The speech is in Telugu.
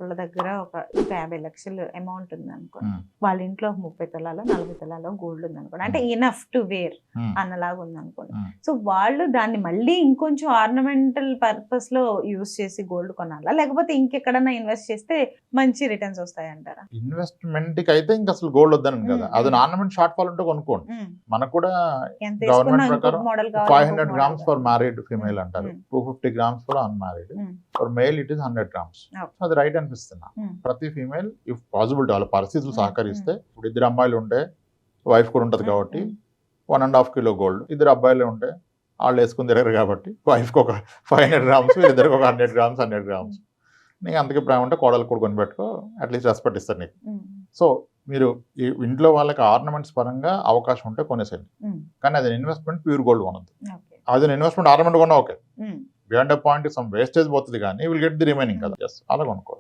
వాళ్ళ దగ్గర ఒక 50 లక్షలు అమౌంట్ ఉంది అనుకోండి. ఉమ్, వాళ్ళ ఇంట్లో ఒక 30 తులాలో 40 తులాలో గోల్డ్ ఉంది అనుకోండి. అంటే ఇనఫ్ టు వేర్ ఉమ్, అన్నలాగా ఉంది అనుకోండి. ఉమ్. సో వాళ్ళు దాన్ని మళ్ళీ ఇంకొంచెం ఆర్నమెంటల్ పర్పస్ లో యూస్ చేసి గోల్డ్ కొనాలా, లేకపోతే ఇంకెక్కడన్నా ఇన్వెస్ట్ చేస్తే మంచి రిటర్న్స్ వస్తాయంటారా? ఇన్వెస్ట్మెంట్ కి అయితే ఇంకా అసలు గోల్డ్ వద్దని కదా, ఉమ్, అది ఉమ్. ఆర్నమెంట్ షార్ట్ ఫాల్ ఉంటే కొనుక్కోండి. ఉమ్. మనకు కూడా ఎంత గవర్నమెంట్ వేసుకున్నా ఇంకొక ప్రకారం model 500 grams for married female అంటారు, ఉమ్. 250 grams for unmarried, for male it is 100 grams. Okay. అది రైట్ అనిపిస్తున్నా. ప్రతి ఫీమేల్ ఇఫ్ పాసిబిలిటీ వాళ్ళ పరిస్థితులు సహకరిస్తే, ఇప్పుడు ఇద్దరు అమ్మాయిలు ఉంటే వైఫ్ కూడా ఉంటది కాబట్టి 1.5 kilo గోల్డ్, ఇద్దరు అబ్బాయిలే ఉంటే వాళ్ళు వేసుకుని తిరగరు కాబట్టి వైఫ్కి ఒక 500 grams, వీళ్ళిద్దరికి ఒక 100 grams 100 grams. నీకు అంతకే ప్రేమ ఉంటే కోడలు కూడా కొనిపెట్టుకో, అట్లీస్ట్ రెస్పెక్ట్ ఇస్తారు నీకు. సో మీరు ఈ ఇంట్లో వాళ్ళకి ఆర్నమెంట్స్ పరంగా అవకాశం ఉంటే కొనేసేయండి, కానీ అది ఇన్వెస్ట్మెంట్ ప్యూర్ గోల్డ్ కొనద్దు. అది ఇన్వెస్ట్మెంట్ ఆర్నమెంట్ కొన్నా okay, beyond a point some wastage పోతుంది కానీ విల్ గెట్ ది రిమైనింగ్ కదా, అలా కొనుక్కో.